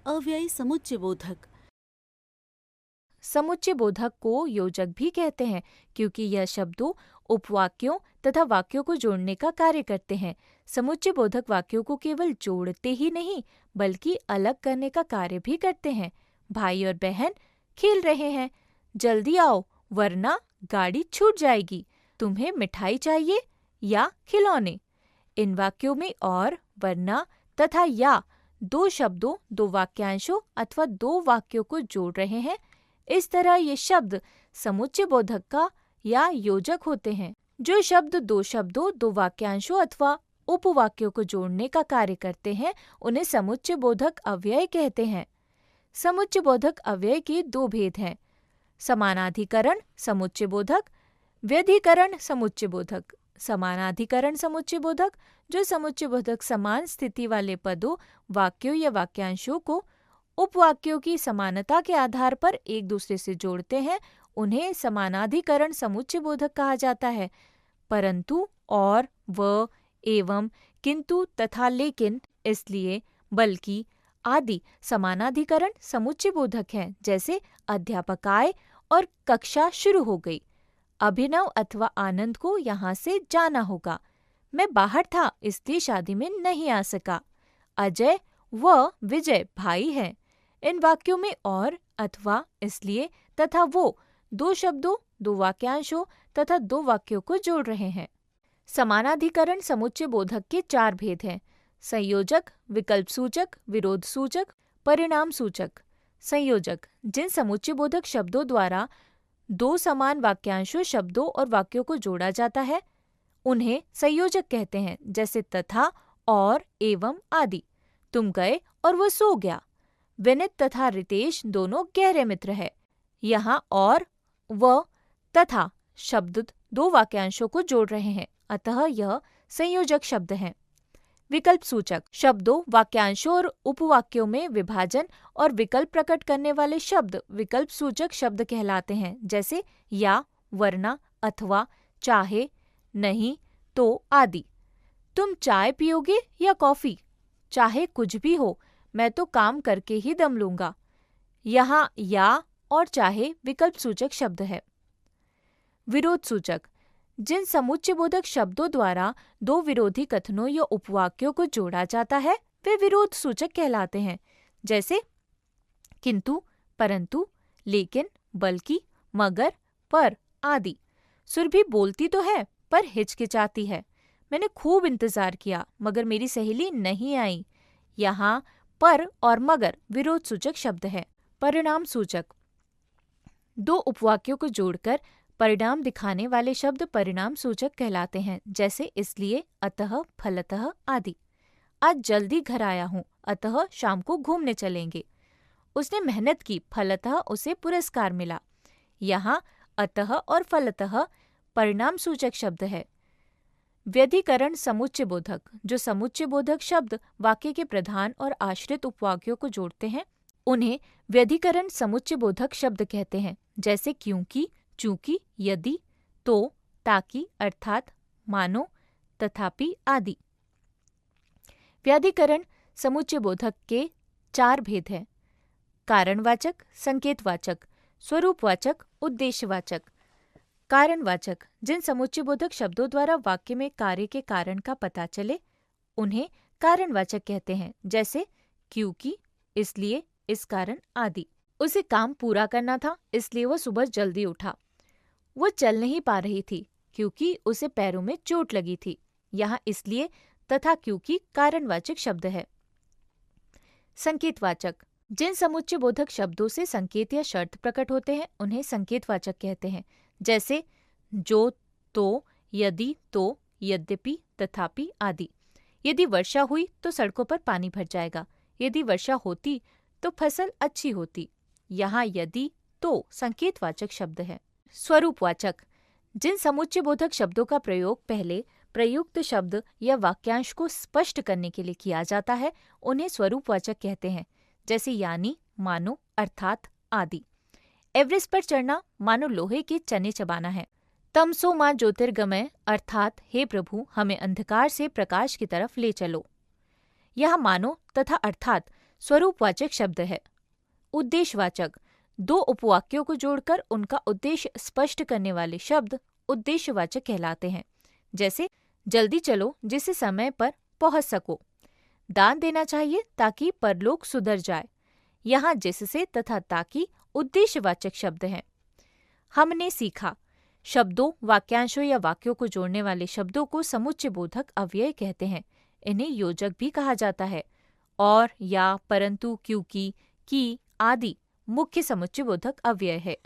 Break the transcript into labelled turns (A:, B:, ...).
A: अव्ययी समुच्चय बोधक।
B: समुच्चय बोधक को योजक भी कहते हैं क्योंकि यह शब्दों, उपवाक्यों तथा वाक्यों को जोड़ने का कार्य करते हैं। समुच्चय बोधक वाक्यों को केवल जोड़ते ही नहीं बल्कि अलग करने का कार्य भी करते हैं। भाई और बहन खेल रहे हैं, जल्दी आओ वरना गाड़ी छूट जाएगी। तुम्हें मिठाई चाहिए या खिलौने। इन वाक्यों में और, वरना तथा या दो शब्दों, दो वाक्यांशों अथवा दो वाक्यों को जोड़ रहे हैं। इस तरह ये शब्द समुच्चय बोधक का या योजक होते हैं। जो शब्द दो शब्दों, दो वाक्यांशों अथवा उपवाक्यों को जोड़ने का कार्य करते हैं उन्हें समुच्चय बोधक अव्यय कहते हैं। समुच्चय बोधक अव्यय के दो भेद हैं: समानाधिकरण समुच्चय बोधक, व्यधिकरण समुच्चय बोधक। समानाधिकरण समुच्चय बोधक जो समुच्चय बोधक समान स्थिति वाले पदों, वाक्यों या वाक्यांशों को उपवाक्यों की समानता के आधार पर एक दूसरे से जोड़ते हैं, उन्हें समानाधिकरण समुच्चय बोधक कहा जाता है। परंतु, और, व, एवं, किंतु तथा लेकिन, इसलिए, बल्कि आदि समानाधिकरण समुच्चय बोधक हैं। जैसे अध्यापक आए और कक्षा शुरू हो गई। अभिनव अथवा आनंद को यहाँ से जाना होगा। मैं बाहर था इसलिए शादी में नहीं आ सका। अजय व विजय भाई हैं। इन वाक्यों में और, अथवा, इसलिए तथा वो दो शब्दों, दो वाक्यांशों तथा दो वाक्यों को जोड़ रहे हैं। समानाधिकरण समुच्चय बोधक के चार भेद हैं: संयोजक, विकल्प सूचक, विरोध सूचक, परिणाम सूचक। संयोजक जिन समुच्चय बोधक शब्दों द्वारा दो समान वाक्यांशों, शब्दों और वाक्यों को जोड़ा जाता है उन्हें संयोजक कहते हैं। जैसे तथा, और, एवं आदि। तुम गए और वो सो गया। विनित तथा रितेश दोनों गहरे मित्र है। यहाँ और, व, तथा शब्द दो वाक्यांशों को जोड़ रहे हैं, अतः यह संयोजक शब्द हैं। विकल्प सूचक शब्दों, वाक्यांशों और उपवाक्यों में विभाजन और विकल्प प्रकट करने वाले शब्द विकल्प सूचक शब्द कहलाते हैं। जैसे या, वरना, अथवा, चाहे, नहीं, तो आदि। तुम चाय पियोगे या कॉफी? चाहे कुछ भी हो, मैं तो काम करके ही दम लूंगा। यहाँ या और चाहे विकल्प सूचक शब्द है। विरोध सूचक जिन समुच्चय बोधक शब्दों द्वारा दो विरोधी कथनों या उपवाक्यों को जोड़ा जाता है वे विरोध सूचक कहलाते हैं। जैसे किंतु, परंतु, लेकिन, बल्कि, मगर, पर आदि। सुरभि बोलती तो है पर हिचकिचाती है। मैंने खूब इंतजार किया मगर मेरी सहेली नहीं आई। यहाँ पर और मगर विरोध सूचक शब्द है। परिणाम सूचक दो उपवाक्यों को जोड़कर परिणाम दिखाने वाले शब्द परिणाम सूचक कहलाते हैं। जैसे इसलिए, अतः, फलतः आदि। आज जल्दी घर आया हूँ अतः शाम को घूमने चलेंगे। उसने मेहनत की, फलतः उसे पुरस्कार मिला। यहाँ अतः और फलतः परिणाम सूचक शब्द है। व्यधिकरण समुच्चय बोधक जो समुच्चय बोधक शब्द वाक्य के प्रधान और आश्रित उपवाक्यों को जोड़ते हैं उन्हें व्यधिकरण समुच्चय बोधक शब्द कहते हैं। जैसे क्योंकि, चूंकि, यदि, तो, ताकि, अर्थात, मानो, तथापि आदि। व्यधिकरण समुच्चय बोधक के चार भेद हैं: कारणवाचक, संकेतवाचक, स्वरूपवाचक, उद्देश्यवाचक। कारणवाचक जिन समुच्चय बोधक शब्दों द्वारा वाक्य में कार्य के कारण का पता चले उन्हें कारणवाचक कहते हैं। जैसे क्योंकि, इसलिए, इस कारण आदि। उसे काम पूरा करना था इसलिए वह सुबह जल्दी उठा। वो चल नहीं पा रही थी क्योंकि उसे पैरों में चोट लगी थी। यहाँ इसलिए तथा क्योंकि कारणवाचक शब्द है। संकेतवाचक जिन समुच्चय बोधक शब्दों से संकेत या शर्त प्रकट होते हैं उन्हें संकेतवाचक कहते हैं। जैसे जो, तो, यदि, तो, यद्यपि, तथापि आदि। यदि वर्षा हुई तो सड़कों पर पानी भर जाएगा। यदि वर्षा होती तो फसल अच्छी होती। यहाँ यदि, तो संकेतवाचक शब्द है। स्वरूपवाचक जिन समुच्चय बोधक शब्दों का प्रयोग पहले प्रयुक्त शब्द या वाक्यांश को स्पष्ट करने के लिए किया जाता है उन्हें स्वरूपवाचक कहते हैं। जैसे यानी, मानो, अर्थात आदि। एवरेस्ट पर चढ़ना मानो लोहे के चने चबाना है। तमसो मां ज्योतिर्गमय अर्थात हे प्रभु हमें अंधकार से प्रकाश की तरफ ले चलो। यह मानो तथा अर्थात स्वरूपवाचक शब्द है। उद्देश्यवाचक, दो उपवाक्यों को जोड़कर उनका उद्देश्य स्पष्ट करने वाले शब्द उद्देश्यवाचक कहलाते हैं। जैसे जल्दी चलो जिससे समय पर पहुंच सको, दान देना चाहिए ताकि परलोक सुधर जाए। यहाँ जिससे तथा ताकि उद्देश्यवाचक शब्द हैं। हमने सीखा, शब्दों, वाक्यांशों या वाक्यों को जोड़ने वाले शब्दों को समुच्चय बोधक अव्यय कहते हैं। इन्हें योजक भी कहा जाता है। और, या, परंतु, क्योंकि, की आदि मुख्य समुच्चय बोधक अव्यय है।